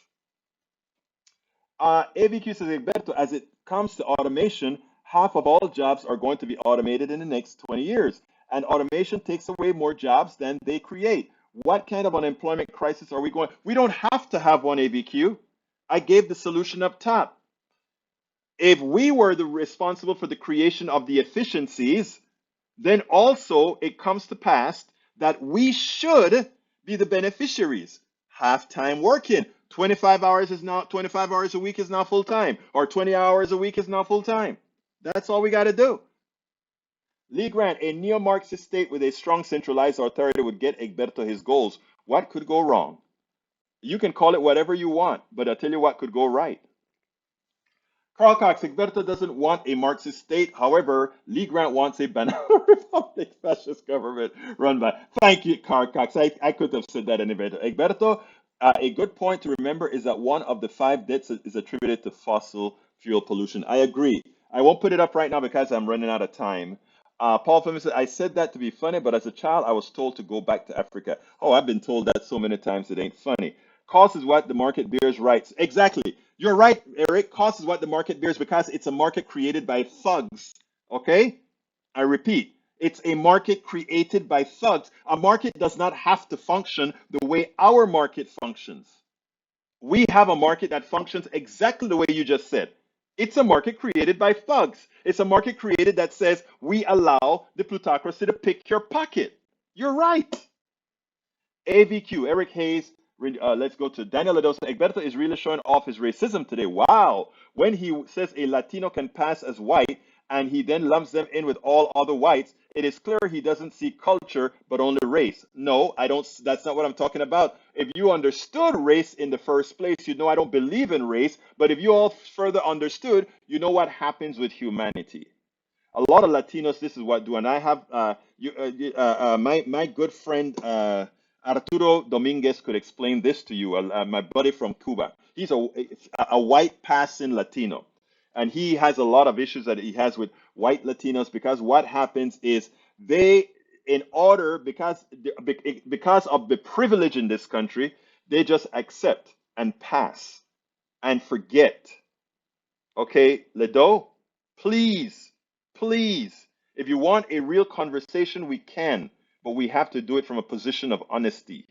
AVQ says, Egberto, as it comes to automation, half of all jobs are going to be automated in the next 20 years. And automation takes away more jobs than they create. What kind of unemployment crisis are we going? We don't have to have one, AVQ. I gave the solution up top. If we were the responsible for the creation of the efficiencies, then also it comes to pass that we should be the beneficiaries. Half-time working. 25 hours is now 25 hours a week is now full time, or 20 hours a week is now full time. That's all we got to do. Lee Grant, a neo-Marxist state with a strong centralized authority would get Egberto his goals. What could go wrong? You can call it whatever you want, but I'll tell you what could go right. Carl Cox, Egberto doesn't want a Marxist state. However, Lee Grant wants a banana republic fascist government run by. Thank you, Carl Cox. I could have said that in Egberto. Egberto, a good point to remember is that one of the 5 deaths is attributed to fossil fuel pollution. I agree. I won't put it up right now because I'm running out of time. Paul Fleming said, I said that to be funny, but as a child, I was told to go back to Africa. Oh, I've been told that so many times it ain't funny. Cost is what the market bears rights. Exactly. You're right, Eric. Cost is what the market bears because it's a market created by thugs. Okay? I repeat, it's a market created by thugs. A market does not have to function the way our market functions. We have a market that functions exactly the way you just said. It's a market created by thugs. It's a market created that says we allow the plutocracy to pick your pocket. You're right. AVQ, Eric Hayes, let's go to Daniel Ladosa. Egberto is really showing off his racism today. Wow. When he says a Latino can pass as white and he then lumps them in with all other whites, it is clear he doesn't see culture but only race. No, I don't. That's not what I'm talking about. If you understood race in the first place, you know I don't believe in race. But if you all further understood, you know what happens with humanity. A lot of Latinos, this is what do, and I have my good friend Arturo Dominguez could explain this to you. My buddy from Cuba, he's a white passing Latino, and he has a lot of issues that he has with white Latinos because what happens is they, in order because of the privilege in this country, they just accept and pass and forget. Okay, Ledo, please, please, if you want a real conversation, we can, but we have to do it from a position of honesty.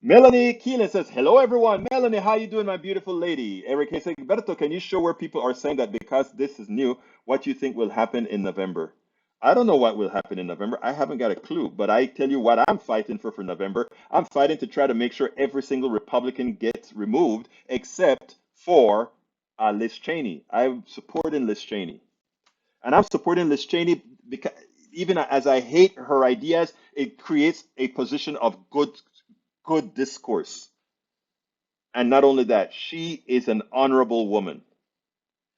Melanie Keelan says, "Hello, everyone. Melanie, how you doing, my beautiful lady?" Eric says, "Berto, can you show where people are saying that because this is new, what you think will happen in November?" I don't know what will happen in November. I haven't got a clue, but I tell you what I'm fighting for November. I'm fighting to try to make sure every single Republican gets removed except for Liz Cheney. I'm supporting Liz Cheney. And I'm supporting Liz Cheney because even as I hate her ideas, it creates a position of good discourse. And not only that, she is an honorable woman.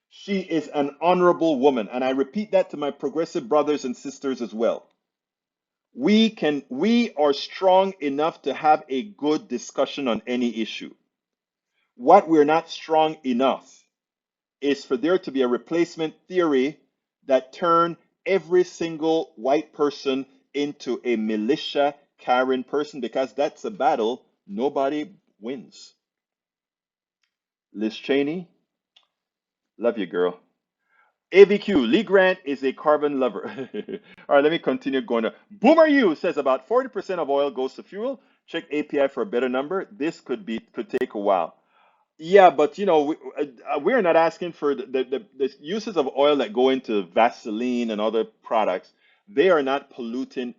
She is an honorable woman. And I repeat that to my progressive brothers and sisters as well. We are strong enough to have a good discussion on any issue. What we're not strong enough is for there to be a replacement theory that turn every single white person into a militia carrying person because that's a battle nobody wins. Liz Cheney, love you, girl. AVQ, Lee Grant is a carbon lover. All right, let me continue going. Boomer U says about 40% of oil goes to fuel. Check API for a better number. This could take a while. Yeah, but we're not asking for the uses of oil that go into Vaseline and other products. They are not pollutant.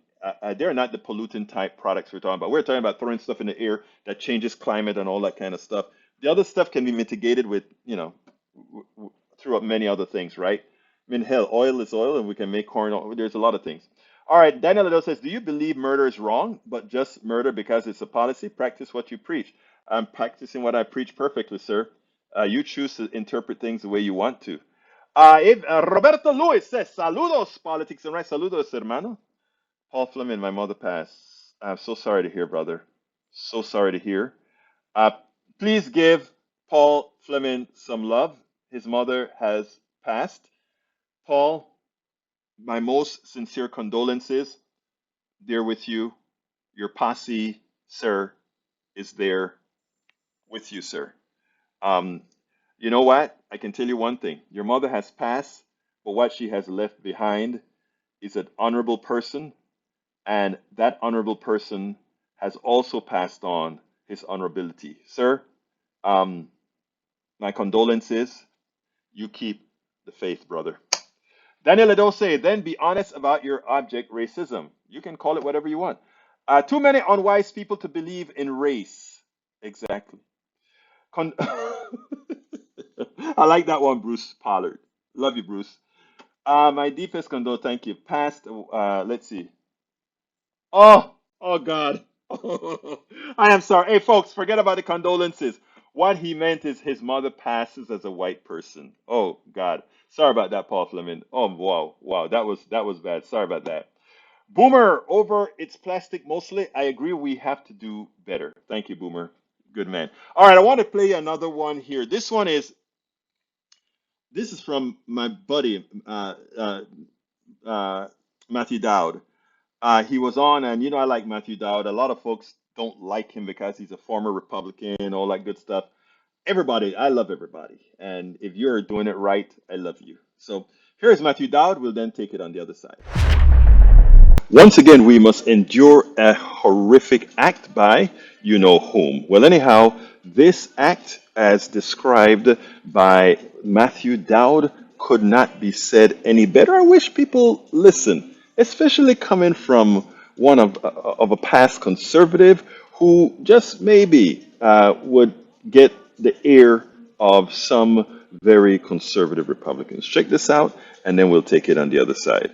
They are not the pollutant type products we're talking about. We're talking about throwing stuff in the air that changes climate and all that kind of stuff. The other stuff can be mitigated with, through many other things, right? I mean, hell, oil is oil, and we can make corn. There's a lot of things. All right, Daniel Liddell says, "Do you believe murder is wrong, but just murder because it's a policy? Practice what you preach." I'm practicing what I preach perfectly, sir. You choose to interpret things the way you want to. Roberto Luis says, "Saludos, politics and right. Saludos, hermano." Paul Fleming, my mother passed. I'm so sorry to hear, brother. So sorry to hear. Uh, please give Paul Fleming some love. His mother has passed. Paul, my most sincere condolences. They're with you. Your posse, sir, is there with you, sir. Um, you know what? I can tell you one thing. Your mother has passed, but what she has left behind is an honorable person, and that honorable person has also passed on his honorability. Sir, um, my condolences. You keep the faith, brother. Daniel Adose, then be honest about your object racism. You can call it whatever you want. Too many unwise people to believe in race. Exactly. Con- I like that one, Bruce Pollard. Love you, Bruce. My deepest condole, thank you. Past, let's see. Oh God. I am sorry. Hey, folks, forget about the condolences. What he meant is his mother passes as a white person. Oh God. Sorry about that, Paul Fleming. Oh wow, wow, that was bad. Sorry about that. Boomer, over it's plastic mostly. I agree we have to do better. Thank you, Boomer. Good man. All right, I want to play another one here. This is from my buddy Matthew Dowd. He was on, and I like Matthew Dowd. A lot of folks don't like him because he's a former Republican, all that good stuff. Everybody, I love everybody. And if you're doing it right, I love you. So here's Matthew Dowd. We'll then take it on the other side. Once again, we must endure a horrific act by you know whom. Well, anyhow, this act, as described by Matthew Dowd, could not be said any better. I wish people listen, especially coming from one of a past conservative who just maybe would get the ear of some very conservative Republicans. Check this out and then we'll take it on the other side.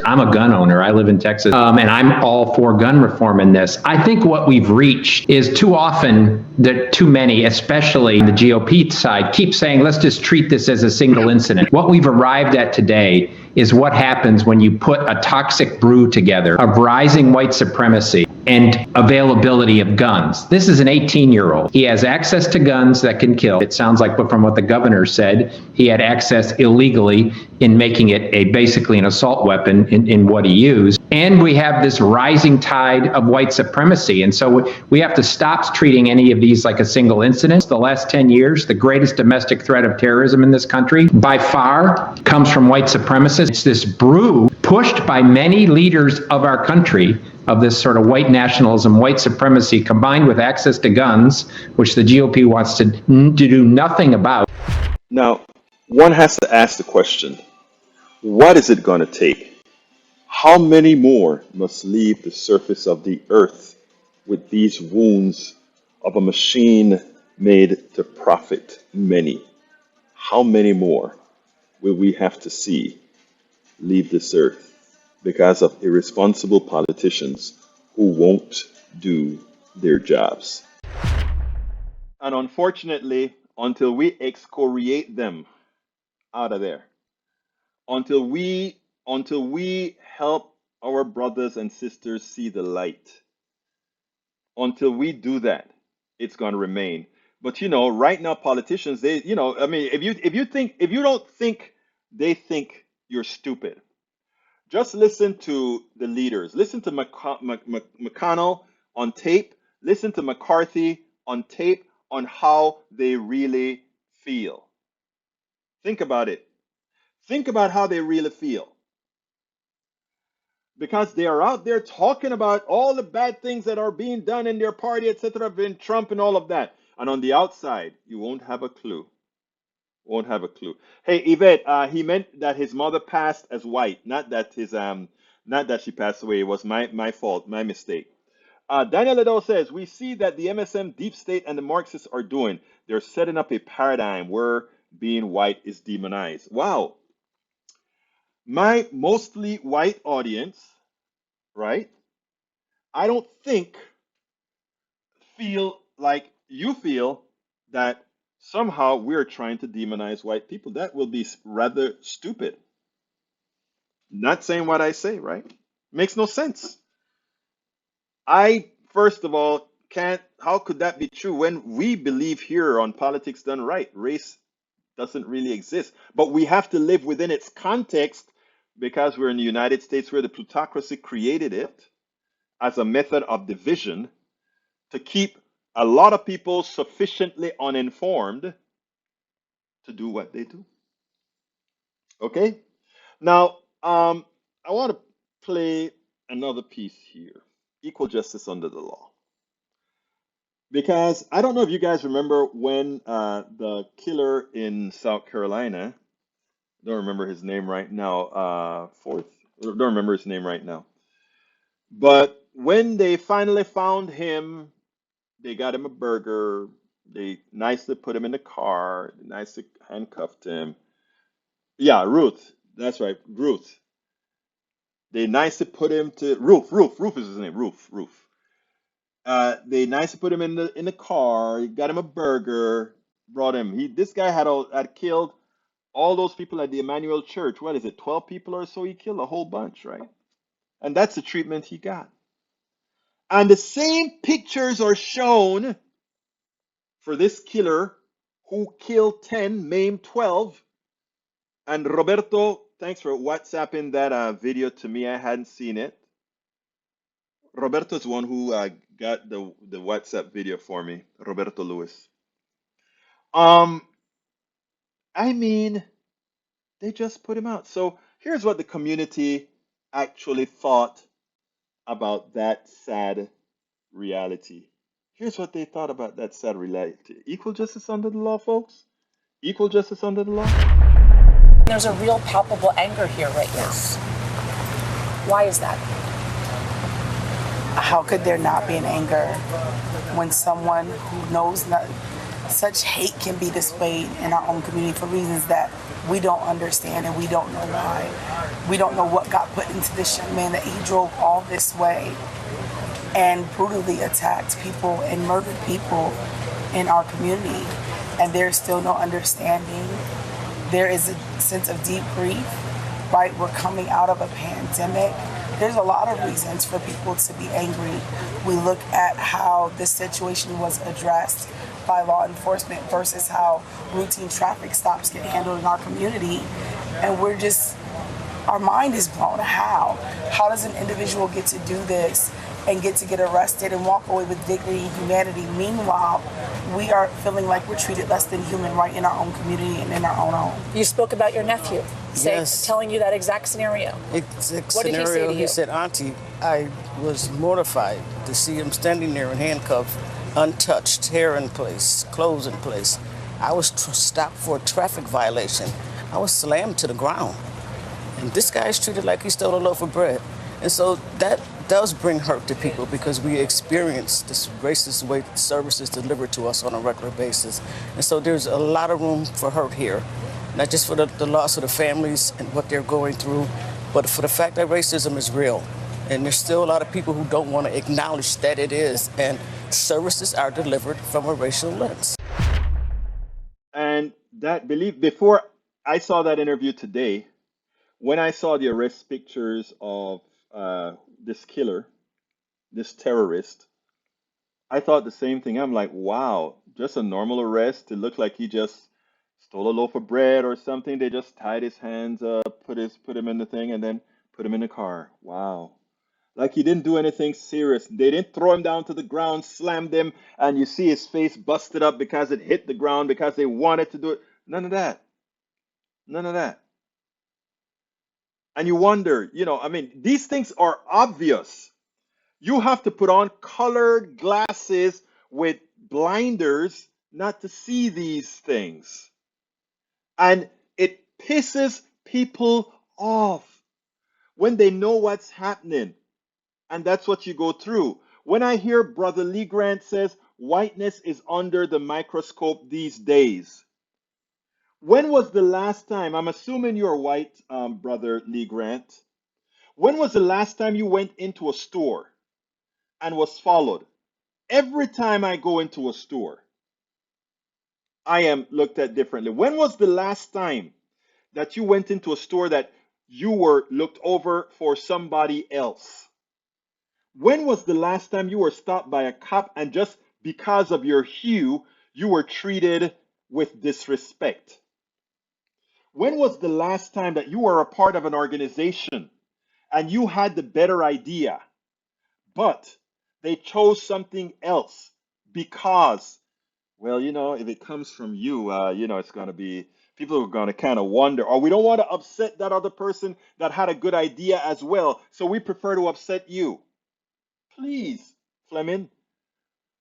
I'm a gun owner. I live in Texas, and I'm all for gun reform in this. I think what we've reached is too often that too many, especially the GOP side, keep saying, let's just treat this as a single incident. What we've arrived at today is what happens when you put a toxic brew together of rising white supremacy and availability of guns. This is an 18-year-old. He has access to guns that can kill. It sounds like, but from what the governor said, he had access illegally in making it basically an assault weapon in what he used. And we have this rising tide of white supremacy. And so we have to stop treating any of these like a single incident. The last 10 years, the greatest domestic threat of terrorism in this country by far comes from white supremacists. It's this brew pushed by many leaders of our country of this sort of white nationalism, white supremacy, combined with access to guns, which the GOP wants to do nothing about. Now, one has to ask the question, what is it going to take? How many more must leave the surface of the earth with these wounds of a machine made to profit many? How many more will we have to see leave this earth because of irresponsible politicians who won't do their jobs? And unfortunately, until we excoriate them out of there, until we help our brothers and sisters see the light, until we do that, it's going to remain. But right now politicians, they, I mean, if you don't think they think you're stupid, just listen to the leaders. Listen to McConnell on tape. Listen to McCarthy on tape on how they really feel. Think about it. Think about how they really feel. Because they are out there talking about all the bad things that are being done in their party, etc., in Trump and all of that. And on the outside, you won't have a clue. Won't have a clue. Hey, Yvette, he meant that his mother passed as white, not that she passed away. It was my fault, my mistake. Daniel Liddell says, we see that the MSM deep state and the Marxists are doing. They're setting up a paradigm where being white is demonized. Wow. My mostly white audience, right? I don't feel like you feel that somehow we're trying to demonize white people. That will be rather stupid. Not saying what I say, right? Makes no sense. I, first of all, how could that be true when we believe here on Politics Done Right? Race doesn't really exist, but we have to live within its context because we're in the United States where the plutocracy created it as a method of division to keep a lot of people sufficiently uninformed to do what they do. Okay? Now, I want to play another piece here. Equal justice under the law. Because I don't know if you guys remember when the killer in South Carolina, I don't remember his name right now, don't remember his name right now. But when they finally found him, they got him a burger. They nicely put him in the car. They nicely handcuffed him. Yeah, Ruth. That's right, Ruth. They nicely put him to Ruth is his name. Ruth. They nicely put him in the car. Got him a burger. Brought him. This guy had killed all those people at the Emmanuel Church. What is it? 12 people or so. He killed a whole bunch, right? And that's the treatment he got. And the same pictures are shown for this killer who killed 10, maimed 12. And Roberto, thanks for WhatsApping that video to me. I hadn't seen it. Roberto's one who got the WhatsApp video for me. Roberto Lewis. I mean, they just put him out. So here's what the community actually thought about that sad reality. Here's what they thought about that sad reality. Equal justice under the law, folks? Equal justice under the law? There's a real palpable anger here right now. Why is that? How could there not be an anger when someone who knows not, such hate can be displayed in our own community for reasons that we don't understand and we don't know why. We don't know what got put into this young man that he drove all this way and brutally attacked people and murdered people in our community. And there's still no understanding. There is a sense of deep grief, right? We're coming out of a pandemic. There's a lot of reasons for people to be angry. We look at how this situation was addressed by law enforcement versus how routine traffic stops get handled in our community. And we're just, our mind is blown. How? How does an individual get to do this and get arrested and walk away with dignity and humanity? Meanwhile, we are feeling like we're treated less than human right in our own community and in our own home. You spoke about your nephew, telling you that exact scenario. What did he say to you? He said, "Auntie, I was mortified to see him standing there in handcuffs, untouched, hair in place, clothes in place. I was stopped for a traffic violation. I was slammed to the ground. And this guy is treated like he stole a loaf of bread." And so that does bring hurt to people because we experience this racist way services delivered to us on a regular basis. And so there's a lot of room for hurt here, not just for the loss of the families and what they're going through, but for the fact that racism is real. And there's still a lot of people who don't want to acknowledge that it is. And services are delivered from a racial lens. And that belief, before I saw that interview today, when I saw the arrest pictures of this killer, this terrorist, I thought the same thing. I'm like, wow, just a normal arrest. It looked like he just stole a loaf of bread or something. They just tied his hands up, put him in the thing, and then put him in the car. Wow. Like he didn't do anything serious. They didn't throw him down to the ground, slammed him, and you see his face busted up because it hit the ground because they wanted to do it. None of that. None of that. And you wonder, I mean, these things are obvious. You have to put on colored glasses with blinders not to see these things. And it pisses people off when they know what's happening. And that's what you go through. When I hear Brother Lee Grant says whiteness is under the microscope these days, when was the last time, I'm assuming you're white, Brother Lee Grant, when was the last time you went into a store and was followed? Every time I go into a store, I am looked at differently. When was the last time that you went into a store that you were looked over for somebody else? When was the last time you were stopped by a cop and just because of your hue, you were treated with disrespect? When was the last time that you were a part of an organization and you had the better idea, but they chose something else because, well, if it comes from you, it's going to be, people are going to kind of wonder, or we don't want to upset that other person that had a good idea as well, so we prefer to upset you. Please, Fleming,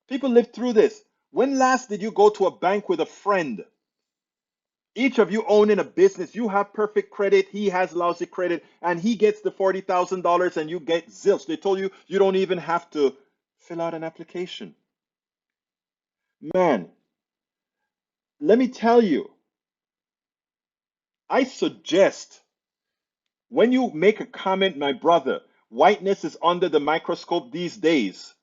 people live through this. When last did you go to a bank with a friend? Each of you owning a business, you have perfect credit, he has lousy credit, and he gets the $40,000 and you get zilch. They told you you don't even have to fill out an application. Man, let me tell you, I suggest when you make a comment, my brother, whiteness is under the microscope these days.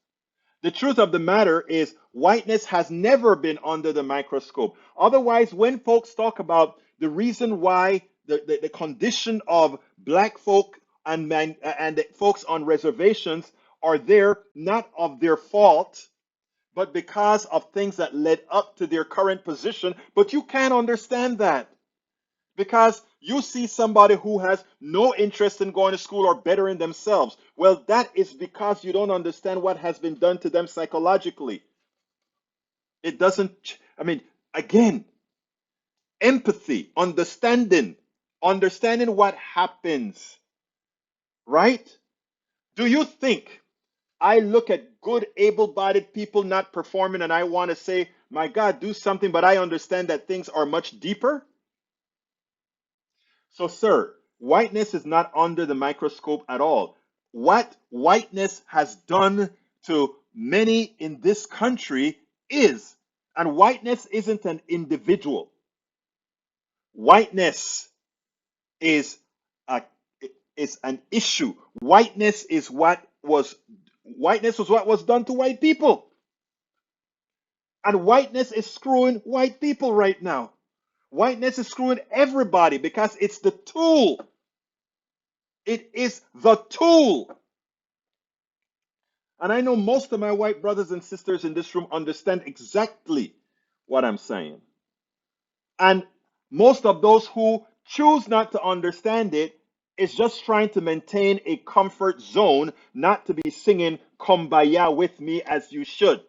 The truth of the matter is whiteness has never been under the microscope. Otherwise, when folks talk about the reason why the condition of black folk and the folks on reservations are there, not of their fault, but because of things that led up to their current position. But you can't understand that because you see somebody who has no interest in going to school or bettering themselves. Well, that is because you don't understand what has been done to them psychologically. It doesn't, again, empathy, understanding what happens, right? Do you think I look at good, able-bodied people not performing and I want to say, my God, do something, but I understand that things are much deeper? So, sir, whiteness is not under the microscope at all. What whiteness has done to many in this country is And whiteness isn't an individual. Whiteness is a is an issue. Whiteness was what was done to white people. And whiteness is screwing white people right now. Whiteness is screwing everybody because it's the tool. It is the tool. And I know most of my white brothers and sisters in this room understand exactly what I'm saying. And most of those who choose not to understand it is just trying to maintain a comfort zone, not to be singing Kumbaya with me as you should.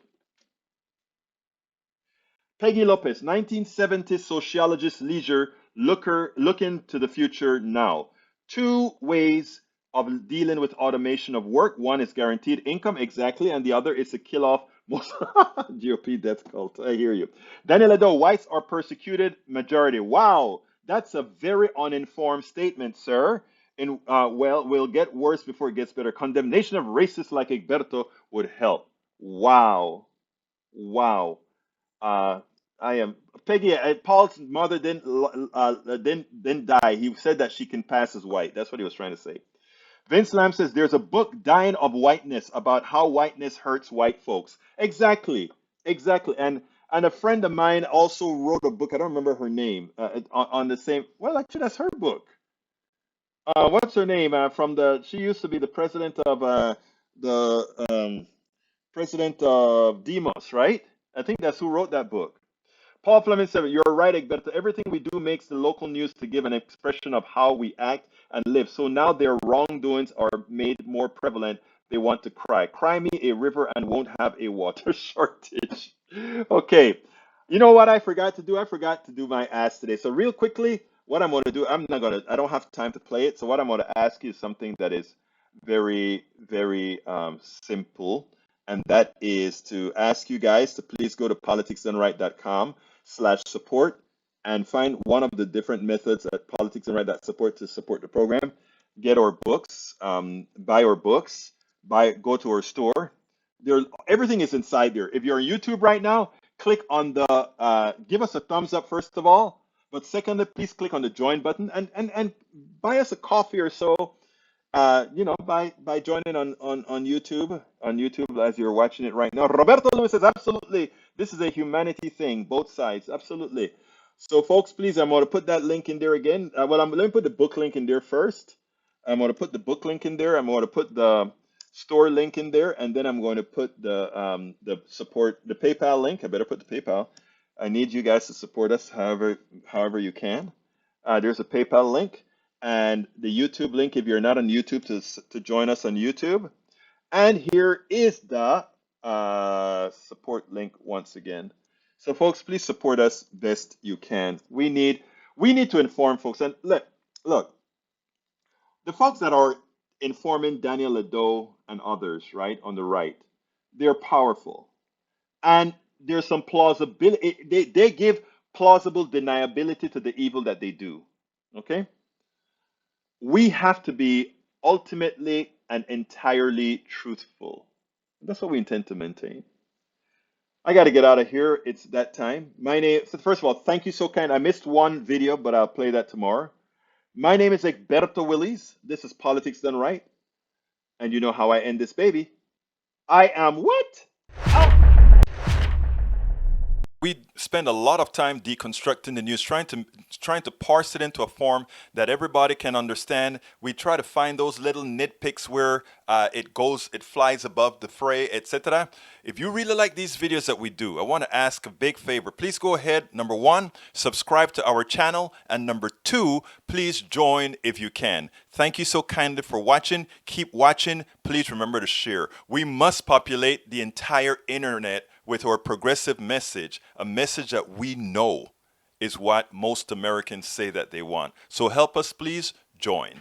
Peggy Lopez, 1970s sociologist, leisure, looking to the future now. Two ways of dealing with automation of work. One is guaranteed income, exactly, and the other is to kill off most GOP death cult. I hear you. Daniel Edo, whites are persecuted majority. Wow, that's a very uninformed statement, sir. Well, we'll get worse before it gets better. Condemnation of racists like Egberto would help. Wow, wow. Uh, I am Peggy. Paul's mother didn't die. He said that she can pass as white. That's what he was trying to say. Vince Lam says there's a book, Dying of Whiteness, about how whiteness hurts white folks. Exactly, exactly. And a friend of mine also wrote a book. I don't remember her name. On the same. Well, actually, that's her book. What's her name? She used to be the president of the president of Demos, right? I think that's who wrote that book. Paul Fleming said, you're right, Egberto. Everything we do makes the local news to give an expression of how we act and live. So now their wrongdoings are made more prevalent. They want to cry. Cry me a river and won't have a water shortage. Okay. You know what I forgot to do? I forgot to do my ask today. So real quickly, what I'm going to do, I don't have time to play it. So what I'm going to ask you is something that is very, very simple. And that is to ask you guys to please go to politicsdoneright.com/support and find one of the different methods at politicsdoneright.support to support the program. Get our books, buy our books, go to our store. Everything is inside there. If you're on YouTube right now, click on the give us a thumbs up first of all, but secondly, please click on the join button and buy us a coffee or so. By joining on YouTube as you're watching it right now. Roberto Lewis says, absolutely, this is a humanity thing, both sides, absolutely. So, folks, please, I'm going to put that link in there again. Let me put the book link in there first. I'm going to put the book link in there. I'm going to put the store link in there, and then I'm going to put the PayPal link. I better put the PayPal. I need you guys to support us however you can. There's a PayPal link. And the YouTube link if you're not on YouTube to join us on YouTube. And here is the support link once again. So folks, please support us best you can. We need to inform folks. And look, the folks that are informing Daniel Ledo and others, right, on the right, they're powerful. And there's some plausibility. They give plausible deniability to the evil that they do. Okay? We have to be ultimately and entirely truthful. That's what we intend to maintain. I got to get out of here. It's that time. First of all, thank you so kind. I missed one video, but I'll play that tomorrow. My name is Egberto Willies. This is Politics Done Right. And you know how I end this baby. I am what? We spend a lot of time deconstructing the news, trying to parse it into a form that everybody can understand. We try to find those little nitpicks where it flies above the fray, etc. If you really like these videos that we do, I want to ask a big favor. Please go ahead, number one, subscribe to our channel, and number two, please join if you can. Thank you so kindly for watching. Keep watching. Please remember to share. We must populate the entire internet with our progressive message, a message that we know is what most Americans say that they want. So help us, please join.